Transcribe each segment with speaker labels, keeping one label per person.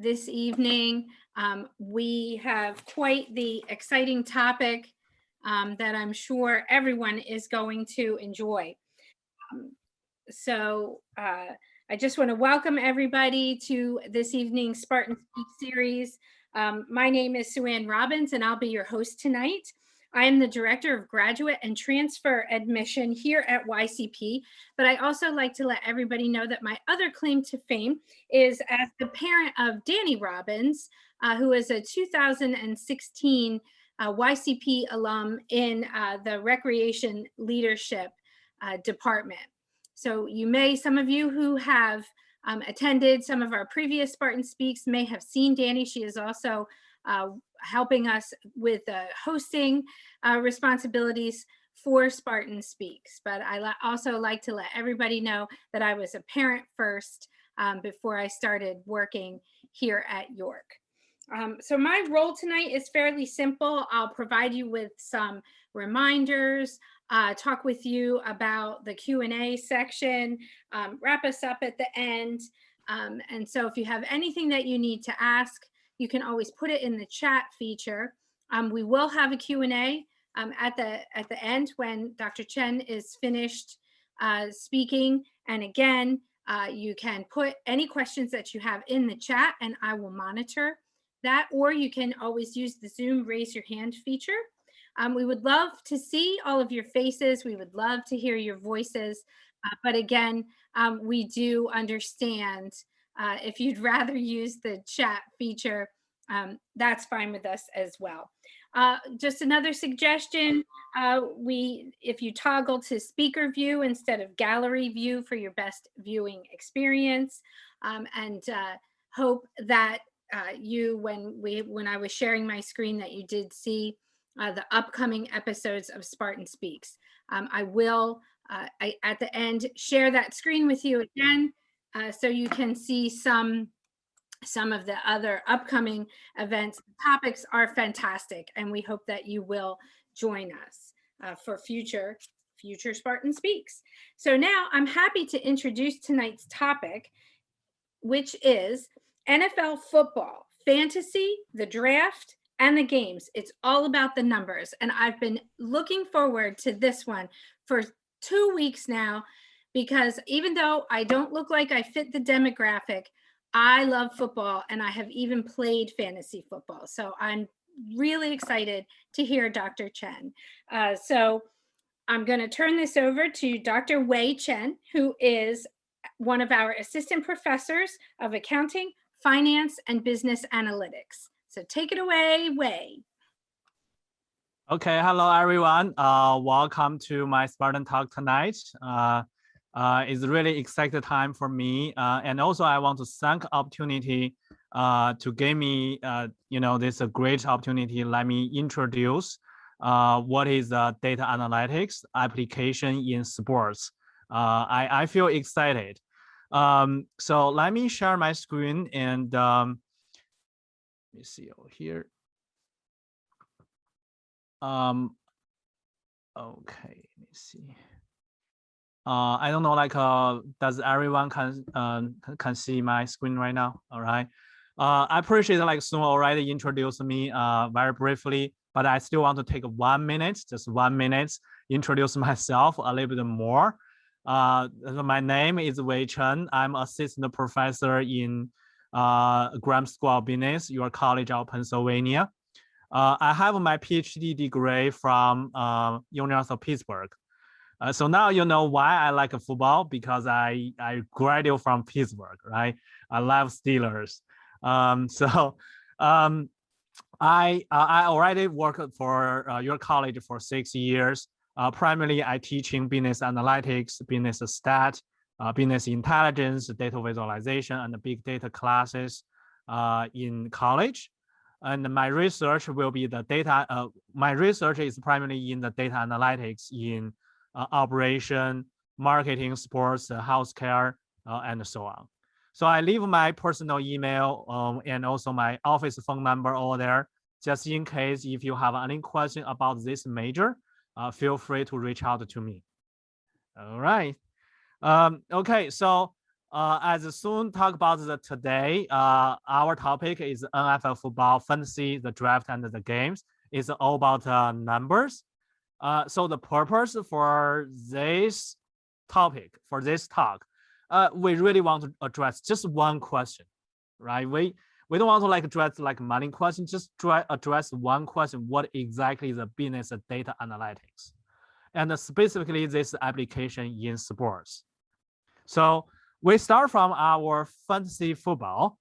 Speaker 1: this evening. We have quite the exciting topic that I'm sure everyone is going to enjoy. Um, I just want to welcome everybody to this evening's Spartan Speak series. My name is Sue Ann Robbins, and I'll be your host tonight. I am the Director of Graduate and Transfer Admission here at YCP, but I also like to let everybody know that my other claim to fame is as the parent of Danny Robbins, who is a 2016 YCP alum in the Recreation Leadership Department. So some of you who have attended some of our previous Spartan Speaks may have seen Danny. She is also helping us with hosting responsibilities for Spartan Speaks. But I also like to let everybody know that I was a parent first before I started working here at York. So my role tonight is fairly simple. I'll provide you with some reminders, talk with you about the Q&A section, wrap us up at the end. And so if you have anything that you need to ask, you can always put it in the chat feature. We will have a Q&A at the end when Dr. Chen is finished speaking. And again, you can put any questions that you have in the chat and I will monitor that, or you can always use the Zoom raise your hand feature. We would love to see all of your faces. We would love to hear your voices. But again, we do understand if you'd rather use the chat feature, that's fine with us as well. Just another suggestion, if you toggle to speaker view instead of gallery view for your best viewing experience, and hope that when I was sharing my screen, that you did see the upcoming episodes of Spartan Speaks. I will, at the end, share that screen with you again so you can see some of the other upcoming events. The topics are fantastic, and we hope that you will join us for future Spartan Speaks. So now I'm happy to introduce tonight's topic, which is NFL football, fantasy, the draft, and the games. It's all about the numbers. And I've been looking forward to this one for 2 weeks now, because even though I don't look like I fit the demographic, I love football and I have even played fantasy football. So I'm really excited to hear Dr. Chen. So I'm going to turn this over to Dr. Wei Chen, who is one of our assistant professors of accounting, finance, and business analytics. So take it away, Wei.
Speaker 2: Okay, hello everyone. Welcome to my Spartan talk tonight. It's a really exciting time for me, and also I want to thank opportunity to give me, this a great opportunity. Let me introduce what is data analytics application in sports. I feel excited. So let me share my screen and let me see over here. Okay, let me see. I don't know, does everyone can see my screen right now? All right. I appreciate Sue already introduced me very briefly, but I still want to take 1 minute, just 1 minute, introduce myself a little bit more. My name is Wei Chen. I'm assistant professor in Graham School of Business, York College of Pennsylvania. I have my PhD degree from University of Pittsburgh. So now you know why I like football, because I graduated from Pittsburgh, right? I love Steelers. I already worked for your college for 6 years. Primarily, I teaching business analytics, business stat, business intelligence, data visualization, and big data classes in college. And my research will be the data. My research is primarily in the data analytics in operation, marketing, sports, healthcare, and so on. So I leave my personal email and also my office phone number all there, just in case if you have any question about this major, feel free to reach out to me. All right. Okay, so as soon talk about the today, our topic is NFL football fantasy, the draft and the games. It's all about numbers. So the purpose for this topic, for this talk, we really want to address just one question, right? We don't want to like address like money question, just address one question: what exactly is the business data analytics, and specifically this application in sports. So we start from our fantasy football.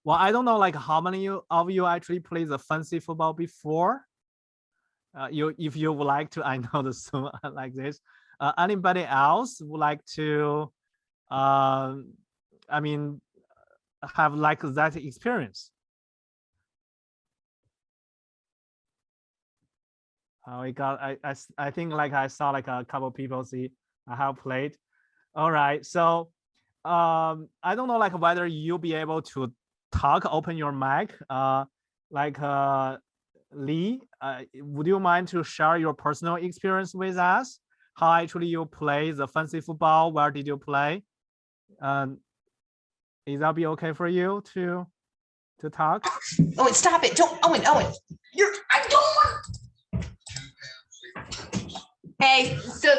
Speaker 2: Well, I don't know like how many of you actually played the fantasy football before. If you would like to, I know the Zoom like this. Anybody else would like to, I mean, have like that experience? We got, I think like I saw like a couple people see I have played. All right, so I don't know like whether you'll be able to talk, open your mic, Lee, would you mind to share your personal experience with us? How actually you play the fantasy football? Where did you play? Is that be okay for you to talk?
Speaker 3: Owen, stop it! Don't, Owen. I don't want. Hey, so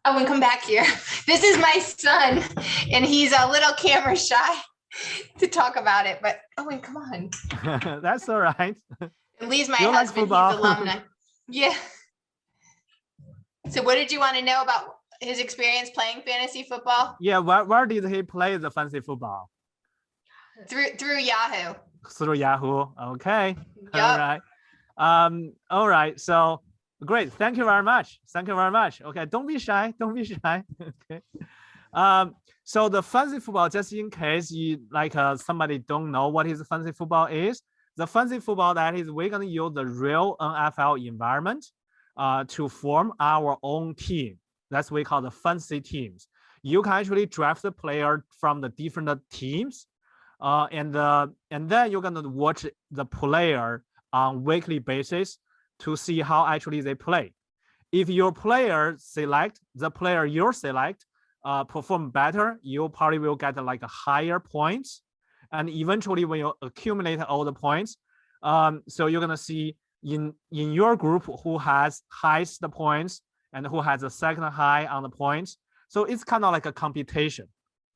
Speaker 3: Owen, come back here. This is my son, and he's a little camera shy to talk about it. But Owen, come on.
Speaker 2: That's all right.
Speaker 3: And Lee's my
Speaker 2: You like
Speaker 3: husband.
Speaker 2: football?
Speaker 3: He's alumni. Yeah. So, what did you want to know about his experience playing fantasy football?
Speaker 2: Yeah, where did he play the fantasy football?
Speaker 3: Through Yahoo.
Speaker 2: Through Yahoo. Okay.
Speaker 3: Yep.
Speaker 2: All right. All right. So great. Thank you very much. Thank you very much. Okay. Don't be shy. Don't be shy. Okay. So the fantasy football, just in case you like somebody don't know what his fantasy football is, the fantasy football that is we're gonna use the real NFL environment to form our own team. That's what we call the fantasy teams. You can actually draft the player from the different teams, and then you're gonna watch the player on weekly basis to see how actually they play. If your player select the player you select perform better, you probably will get like a higher points, and eventually when you accumulate all the points, so you're gonna see in your group who has highest points and who has a second high on the points. So it's kind of like a competition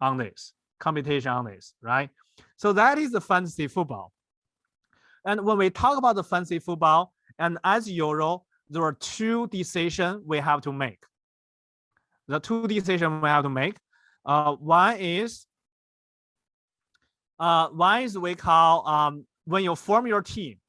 Speaker 2: on this, right? So that is the fantasy football. And when we talk about the fantasy football, and as usual, there are two decisions we have to make. The two decisions we have to make. One is we call when you form your team.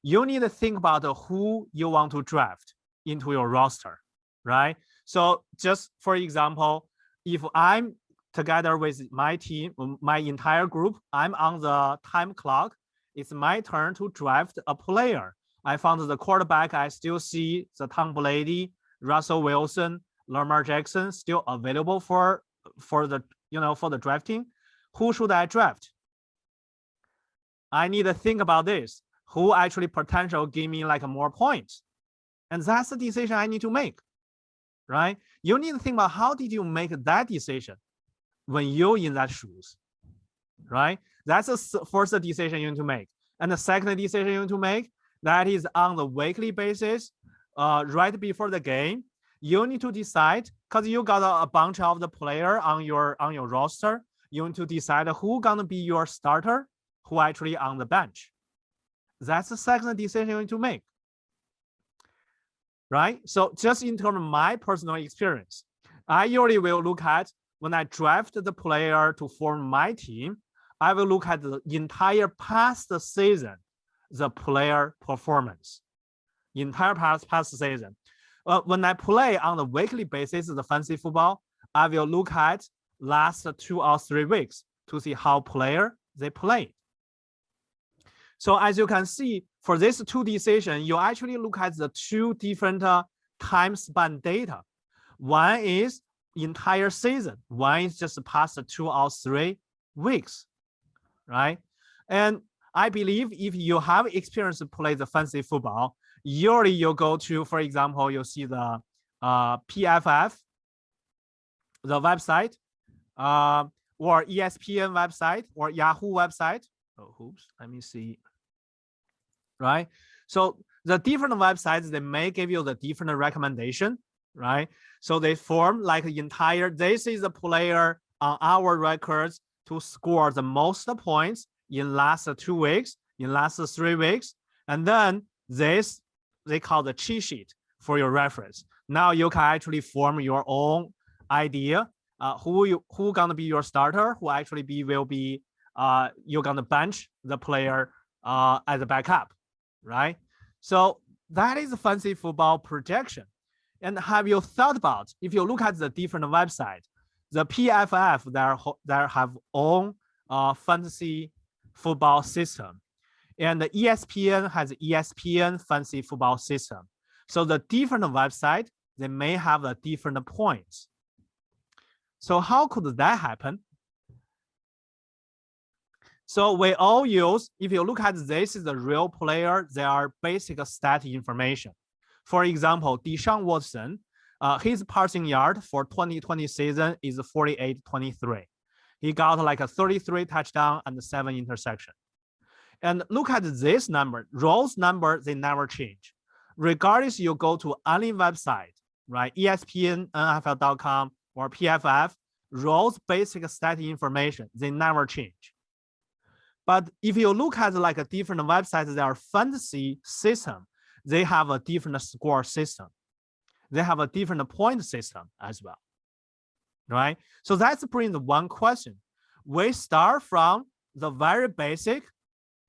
Speaker 2: You need to think about who you want to draft into your roster, right? So just for example, if I'm together with my team, my entire group, I'm on the time clock, it's my turn to draft a player. I found the quarterback, I still see the Tom Brady, Russell Wilson, Lamar Jackson still available for the drafting. Who should I draft? I need to think about this. Who actually potential give me like more points? And that's the decision I need to make, right? You need to think about how did you make that decision when you're in that shoes, right? That's the first decision you need to make. And the second decision you need to make, that is on the weekly basis, right before the game, you need to decide, because you got a bunch of the player on your roster, you need to decide who gonna be your starter, who actually on the bench. That's the second decision you need to make, right? So just in terms of my personal experience, I usually will look at when I draft the player to form my team, I will look at the entire past season, the player performance, entire past season. When I play on the weekly basis, the fantasy football, I will look at last 2 or 3 weeks to see how player they play. So as you can see, for this two decisions, you actually look at the two different time span data. One is entire season. One is just past 2 or 3 weeks, right? And I believe if you have experience to play the fantasy football, usually you go to, for example, you see the PFF, the website. or ESPN website or Yahoo website. Oh, oops, let me see. Right. So the different websites, they may give you the different recommendation, right? So they form like entire, this is the player on our records to score the most points in last 2 weeks, in last 3 weeks. And then this, they call the cheat sheet for your reference. Now you can actually form your own idea. Who gonna be your starter? Who actually will be you're gonna bench the player as a backup, right? So that is fantasy football projection. And have you thought about, if you look at the different websites, the PFF that have own fantasy football system, and the ESPN has ESPN fantasy football system. So the different website, they may have a different points. So how could that happen? So we all use, if you look at this is the real player, there are basic stat information. For example, Deshaun Watson, his passing yard for 2020 season is 48-23. He got like a 33 touchdown and 7 interception. And look at this number, those numbers, they never change. Regardless, you go to any website, right? ESPN, NFL.com, or PFF, those basic stat information, they never change. But if you look at like a different websites, their fantasy system, they have a different score system. They have a different point system as well, right? So that's brings one question. We start from the very basic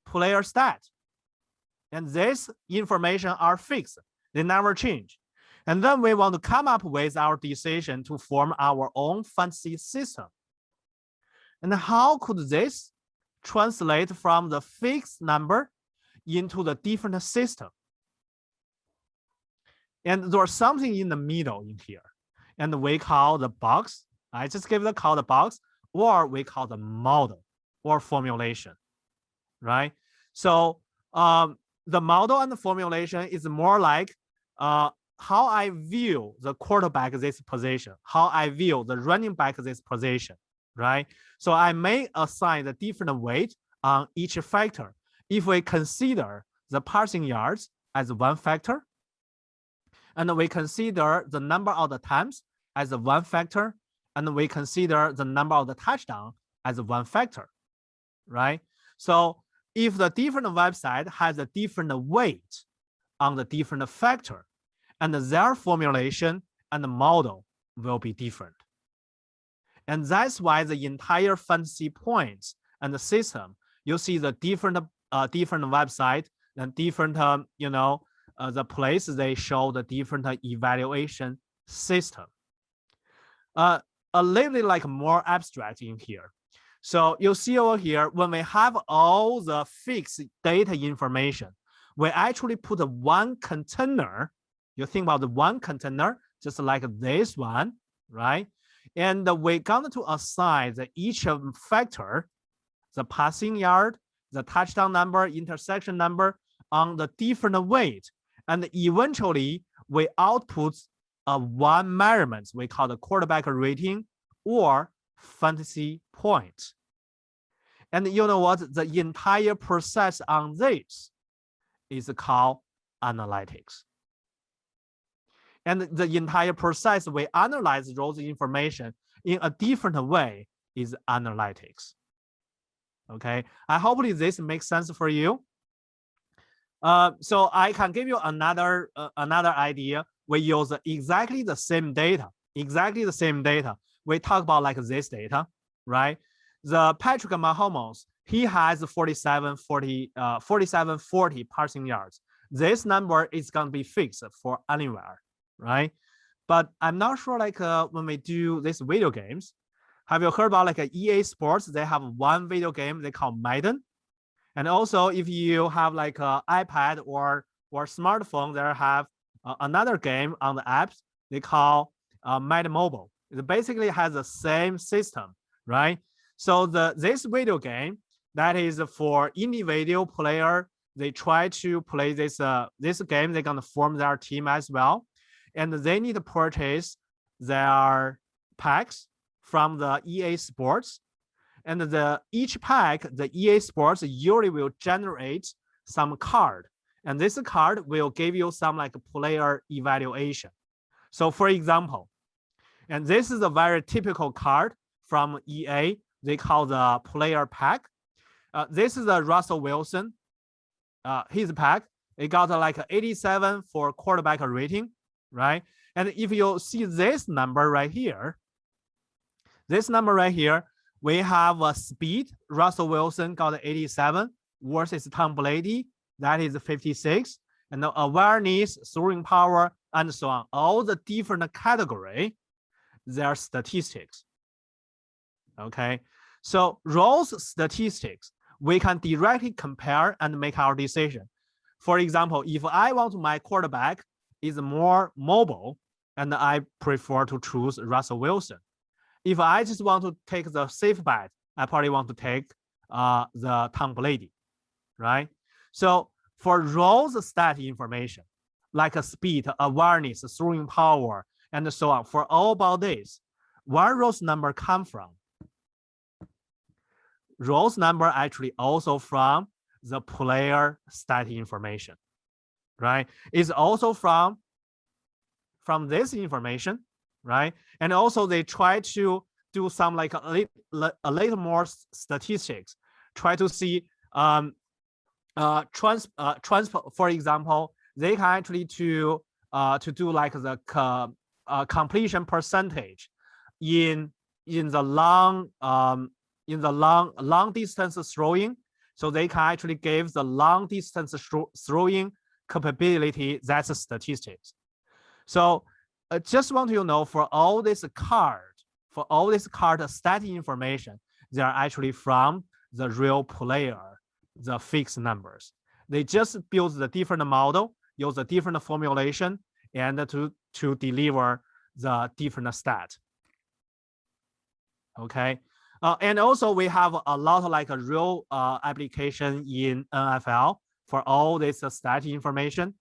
Speaker 2: player stat. And this information are fixed. They never change. And then we want to come up with our decision to form our own fantasy system. And how could this translate from the fixed number into the different system? And there's something in the middle in here. And we call the box. I just give the call the box, or we call the model or formulation, right? So the model and the formulation is more like how I view the quarterback this position, how I view the running back this position, right? So I may assign the different weight on each factor. If we consider the passing yards as one factor, and we consider the number of the times as one factor, and we consider the number of the touchdown as one factor, right? So if the different website has a different weight on the different factor, and their formulation and the model will be different. And that's why the entire fantasy points and the system, you see the different website and different, the place they show the different evaluation system. A little bit like more abstract in here. So you see over here, when we have all the fixed data information, we actually put one container. You think about the one container, just like this one, right? And we're going to assign each factor, the passing yard, the touchdown number, intersection number on the different weight. And eventually we output one measurement we call the quarterback rating or fantasy points. And you know what? The entire process on this is called analytics. And the entire process we analyze those information in a different way is analytics. Okay, I hope this makes sense for you. So I can give you another idea. We use exactly the same data. We talk about like this data, right? The Patrick Mahomes, he has 47-40 passing yards. This number is going to be fixed for anywhere, right? But I'm not sure like when we do these video games, have you heard about like EA Sports? They have one video game they call Madden. And also if you have like an iPad or smartphone, they have another game on the apps they call Madden Mobile. It basically has the same system, right? So this video game that is for individual player, they try to play this game. They're gonna form their team as well, and they need to purchase their packs from the EA Sports. And each pack, the EA Sports usually will generate some card. And this card will give you some like player evaluation. So for example, and this is a very typical card from EA. They call the player pack. This is a Russell Wilson. His pack. It got like 87 for quarterback rating, right? And if you see this number right here, we have a speed. Russell Wilson got 87 versus Tom Brady, that is 56. And the awareness, throwing power, and so on. All the different category, their statistics. Okay, so those statistics, we can directly compare and make our decision. For example, if I want my quarterback is more mobile, and I prefer to choose Russell Wilson. If I just want to take the safe bet, I probably want to take the Tom Brady, right? So for those stat information, like a speed, awareness, throwing power, and so on, for all about this, where those number come from? Those number actually also from the player stat information, right? It's also from this information, right? And also they try to do some like a little more statistics, try to see for example, they can actually to do like the completion percentage in the long distance throwing. So they can actually give the long distance throwing capability. That's a statistics. So I just want you to know, for all this card stat information, they are actually from the real player, the fixed numbers. They just build the different model, use a different formulation, and to deliver the different stat. Okay, and also we have a lot of like a real application in NFL for all this stat information.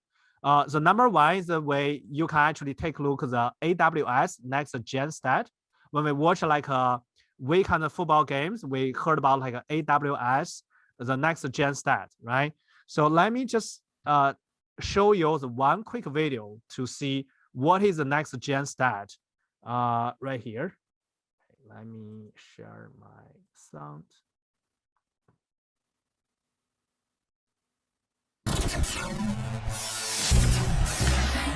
Speaker 2: The number one is the way you can actually take a look at the AWS next gen stat. When we watch like a weekend of football games, we heard about like AWS, the next gen stat, right? So let me just show you the one quick video to see what is the next gen stat right here. Let me share my sound.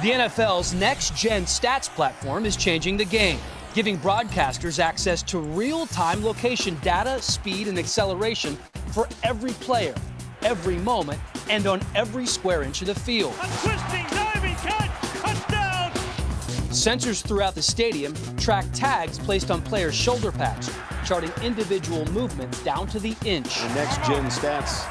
Speaker 4: The NFL's next-gen stats platform is changing the game, giving broadcasters access to real-time location data, speed, and acceleration for every player, every moment, and on every square inch of the field.
Speaker 5: A twisting, diving catch, touchdown!
Speaker 4: Sensors throughout the stadium track tags placed on players' shoulder pads, charting individual movements down to the inch.
Speaker 6: The next-gen stats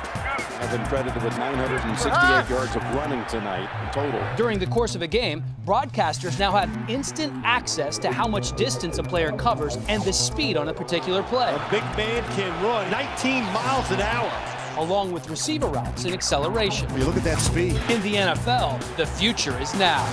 Speaker 6: have been credited with 968 yards of running tonight in total.
Speaker 4: During the course of a game, broadcasters now have instant access to how much distance a player covers and the speed on a particular play.
Speaker 5: A big man can run 19 miles an hour.
Speaker 4: Along with receiver routes and acceleration.
Speaker 5: You look at that speed.
Speaker 4: In the NFL, the future is now.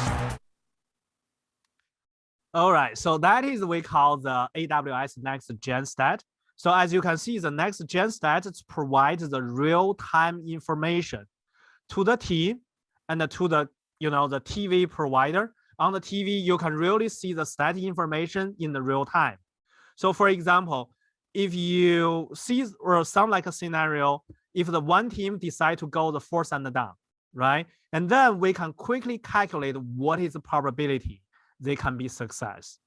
Speaker 2: All right, so that is what we call the AWS next gen stat. So as you can see, the next gen stats provides the real-time information to the team and to the the TV provider. On the TV, you can really see the stat information in the real time. So for example, if you see or sound like a scenario, if the one team decide to go the 4th and down, right? And then we can quickly calculate what is the probability they can be success.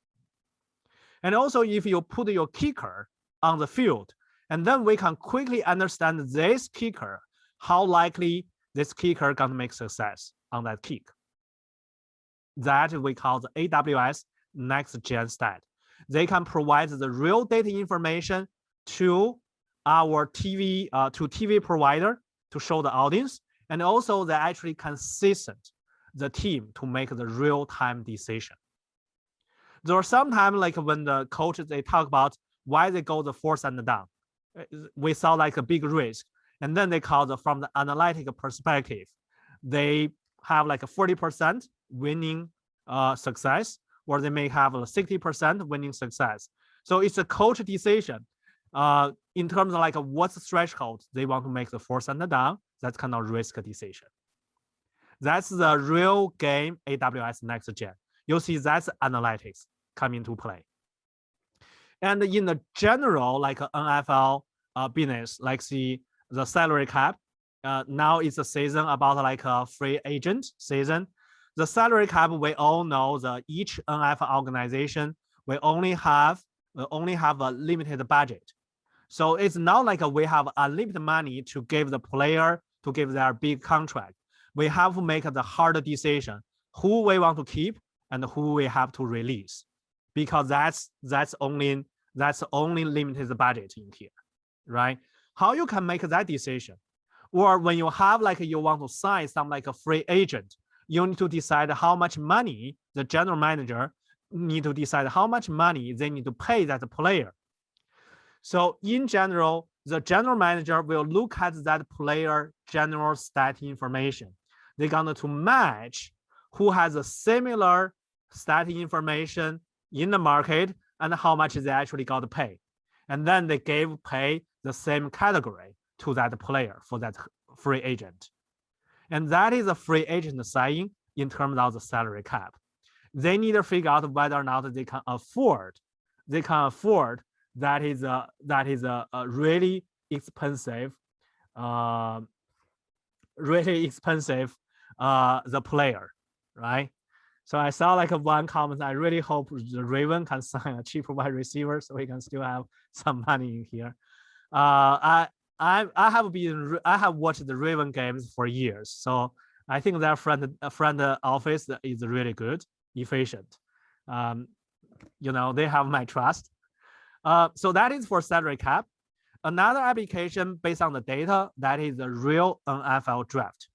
Speaker 2: And also if you put your kicker on the field, and then we can quickly understand this kicker, how likely this kicker gonna make success on that kick. That we call the AWS next gen stat. They can provide the real data information to our TV provider to show the audience, and also they actually consistent the team to make the real-time decision. There are sometimes like when the coaches they talk about why they go the 4th and down, we saw like a big risk, and then they call from the analytical perspective, they have like a 40% winning success, or they may have a 60% winning success. So it's a coach decision in terms of like what's the threshold they want to make the fourth and down. That's kind of risk decision. That's the real game AWS next gen. You'll see that's analytics come into play. And in the general like NFL business, like the salary cap, now it's a season about like a free agent season. The salary cap, we all know that each NFL organization will only have a limited budget. So it's not like we have unlimited money to give the player to give their big contract. We have to make the hard decision who we want to keep and who we have to release, because that's only limited budget in here, right? How you can make that decision? Or when you have like you want to sign some like a free agent, you need to decide how much money the general manager need to decide how much money they need to pay that player. So in general, the general manager will look at that player general stat information. They're going to match who has a similar stat information in the market and how much they actually got to pay. And then they pay the same category to that player for that free agent. And that is a free agent signing in terms of the salary cap. They need to figure out whether or not they can afford. That is a really expensive, the player, right? So I saw like one comment. I really hope the Raven can sign a cheaper wide receiver so we can still have some money in here. I have watched the Raven games for years, so I think their front office is really good, efficient. They have my trust. So that is for salary cap. Another application based on the data, that is the real NFL draft.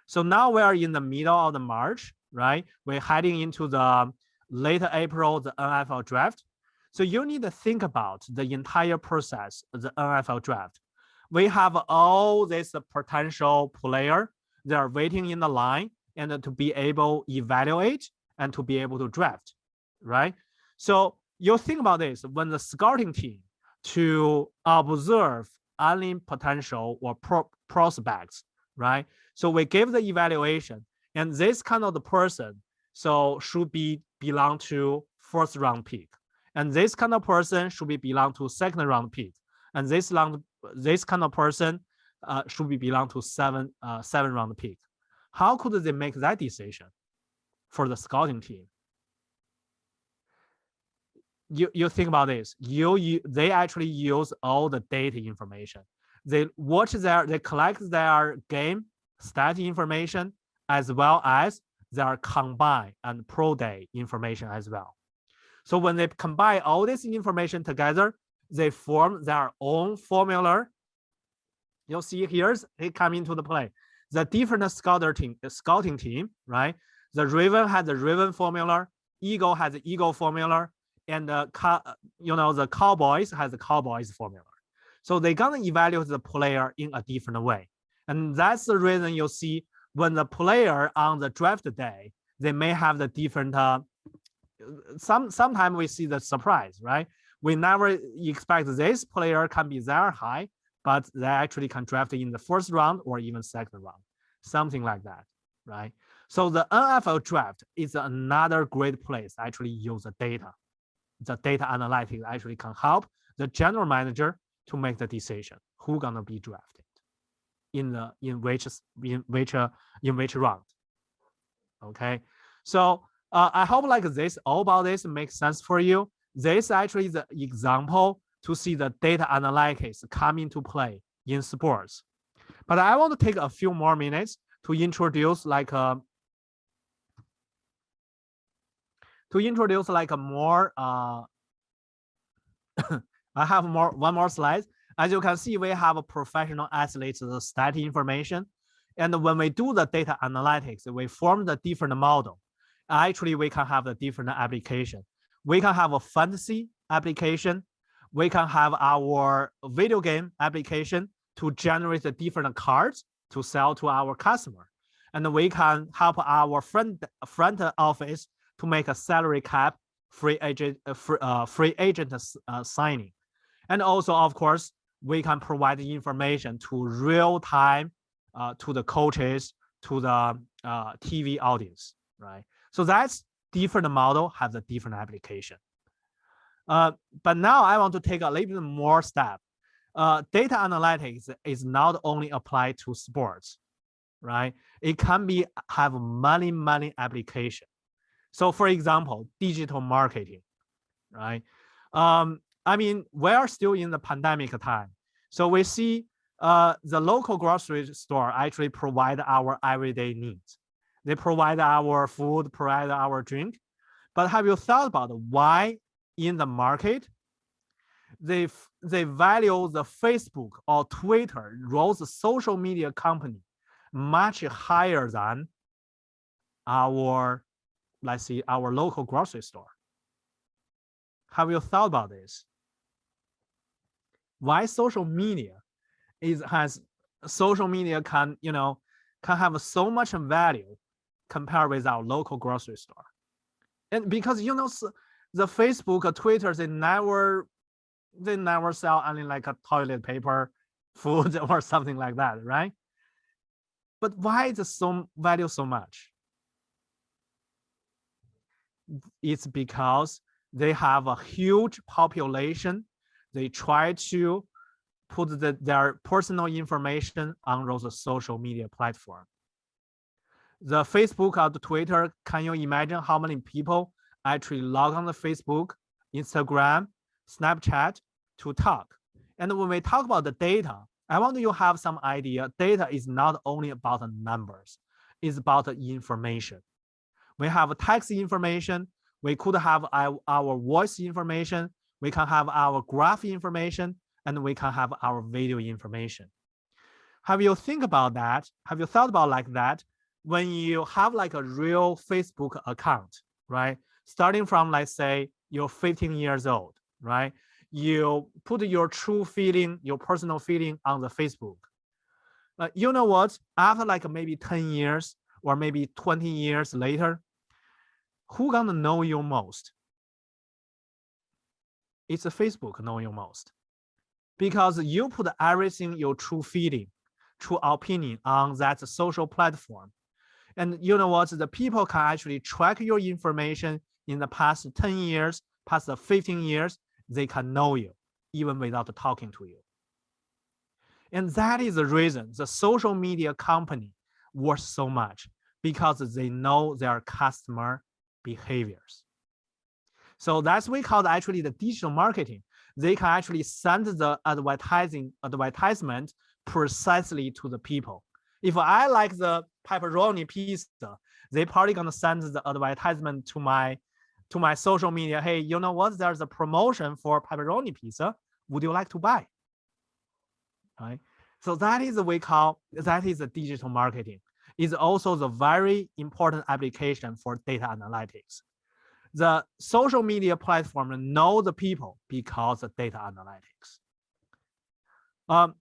Speaker 2: So now we are in the middle of the March, right? We're heading into the later April, the NFL draft. So you need to think about the entire process of the NFL draft. We have all this potential player. They are waiting in the line and to be able to evaluate and to be able to draft, right? So you think about this when the scouting team to observe any potential or prospects, right? So we give the evaluation, and this kind of the person so should belong to first round pick, and this kind of person should belong to second round pick, and this kind of person should belong to seven round pick. How could they make that decision for the scouting team? You think about this. They actually use all the data information. They collect their game stat information as well as their combine and pro day information as well. So when they combine all this information together, they form their own formula. You'll see here it come into the play. The different scouting team, right? The Raven has the Raven formula, Eagle has the Eagle formula, and the Cowboys has the Cowboys formula. So they're gonna evaluate the player in a different way. And that's the reason you'll see when the player on the draft day, they may have the different, sometimes we see the surprise, right? We never expect this player can be that high, but they actually can draft in the first round or even second round, something like that, right? So the NFL draft is another great place to actually use the data. The data analytics actually can help the general manager to make the decision who's gonna be drafted in which round. Okay, so I hope like this, all about this makes sense for you. This actually is the example to see the data analytics come into play in sports. But I want to take a few more minutes to introduce like a more I have one more slide. As you can see, we have a professional athletes stat information. And when we do the data analytics, we form the different model. Actually, we can have the different application. We can have a fantasy application. We can have our video game application to generate the different cards to sell to our customer. And we can help our front office to make a salary cap free agent signing. And also, of course, we can provide the information to real time to the coaches, to the TV audience, right? So that's different model, has a different application. But now I want to take a little bit more step. Data analytics is not only applied to sports, right? It can have many applications. So for example, digital marketing, right? I mean, we are still in the pandemic time. So we see the local grocery store actually provide our everyday needs. They provide our food, provide our drink. But have you thought about why in the market, they value the Facebook or Twitter, those social media company much higher than our, let's see, our local grocery store? Have you thought about this? Why social media can, can have so much value compared with our local grocery store? And because, the Facebook or Twitter, they never sell any like a toilet paper, food, or something like that, right? But why is it value so much? It's because they have a huge population. They try to put their personal information on those social media platforms. The Facebook or the Twitter, can you imagine how many people actually log on the Facebook, Instagram, Snapchat to talk? And when we talk about the data, I want you to have some idea. Data is not only about the numbers, it's about the information. We have text information, we could have our voice information, we can have our graph information, and we can have our video information. Have you think about that? Have you thought about like that? When you have like a real Facebook account, right? Starting from, let's say, you're 15 years old, right? You put your true feeling, your personal feeling on the Facebook. You know what? After like maybe 10 years or maybe 20 years later, who gonna know you most? It's a Facebook know you most. Because you put everything, your true feeling, true opinion on that social platform. And you know what? The people can actually track your information in the past 10 years, past 15 years, they can know you even without talking to you. And that is the reason the social media company worth so much, because they know their customer behaviors. So that's we call actually the digital marketing. They can actually send the advertisement precisely to the people. If I like the pepperoni pizza, they probably gonna send the advertisement to my social media. Hey, you know what? There's a promotion for pepperoni pizza. Would you like to buy? Right. So that is the digital marketing. It's also the very important application for data analytics. The social media platform know the people because of data analytics.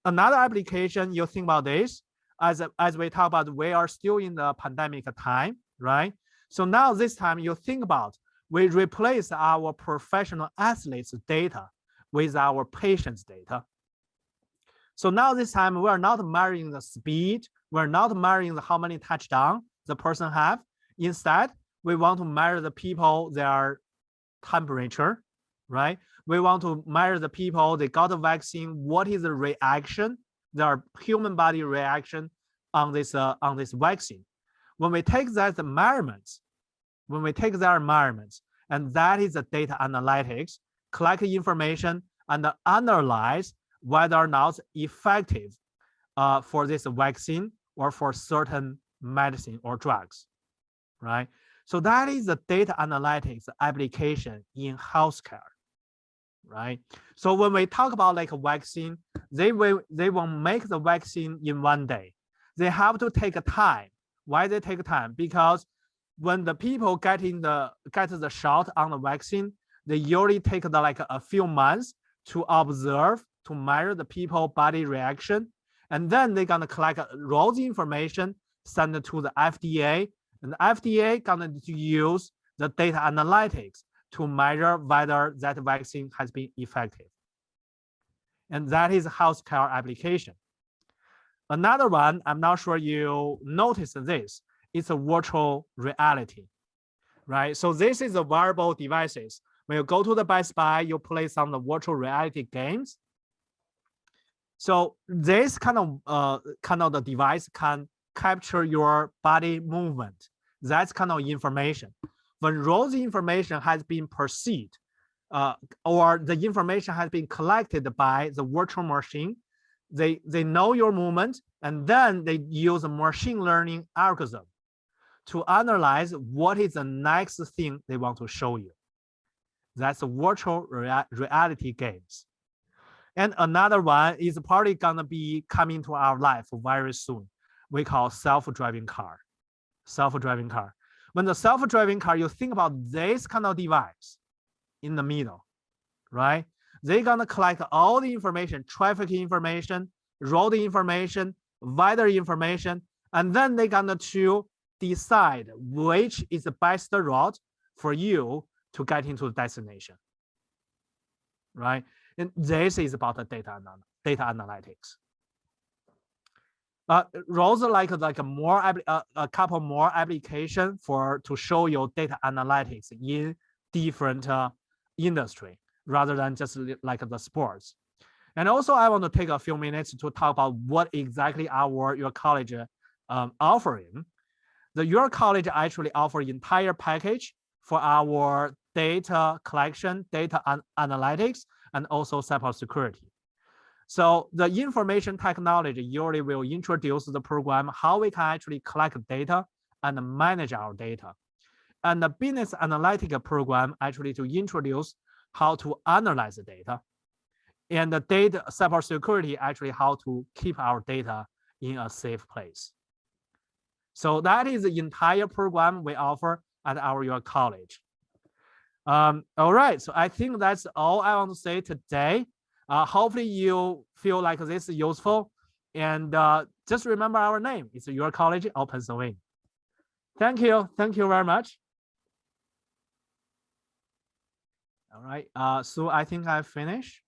Speaker 2: Another application, you think about this, as we talk about, we are still in the pandemic time, right? So now this time you think about, we replace our professional athletes data with our patients data. So now this time we are not measuring the speed, we're not measuring how many touchdowns the person have. Instead, we want to measure the people, their temperature, right? We want to measure the people, they got the vaccine, what is the reaction, their human body reaction on this vaccine. When we take that measurements, and that is the data analytics, collect information and analyze whether or not effective for this vaccine or for certain medicine or drugs, right? So that is the data analytics application in healthcare, right? So when we talk about like a vaccine, they won't make the vaccine in one day. They have to take a time. Why they take time? Because when the people get the shot on the vaccine, they usually take like a few months to observe, to measure the people body reaction, and then they're gonna collect those information, send it to the FDA, and the FDA gonna use the data analytics to measure whether that vaccine has been effective. And that is healthcare application. Another one, I'm not sure you noticed this, it's a virtual reality, right? So this is a wearable devices. When you go to the Best Buy, you play some of the virtual reality games. So this kind of the device can capture your body movement. That's kind of information. When those information has been perceived, or the information has been collected by the virtual machine, they know your movement, and then they use a machine learning algorithm to analyze what is the next thing they want to show you. That's virtual reality games. And another one is probably gonna be coming to our life very soon. We call self-driving car. Self-driving car. When the self-driving car, you think about this kind of device in the middle, right? They're gonna collect all the information, traffic information, road information, weather information, and then they're gonna to decide which is the best route for you to get into the destination, right? And this is about the data analytics. Those are like a couple more application to show your data analytics in different industry rather than just like the sports. And also, I want to take a few minutes to talk about what exactly your college offering. Your college actually offer entire package for our data collection, data analytics, and also cybersecurity. So the information technology usually will introduce the program how we can actually collect data and manage our data. And the business analytic program actually to introduce how to analyze the data. And the data cybersecurity actually how to keep our data in a safe place. So that is the entire program we offer at your college. All right, so I think that's all I want to say today. Hopefully you feel like this is useful, and just remember our name. It's your college, Open the Wing. Thank you very much. All right, so I think I finished.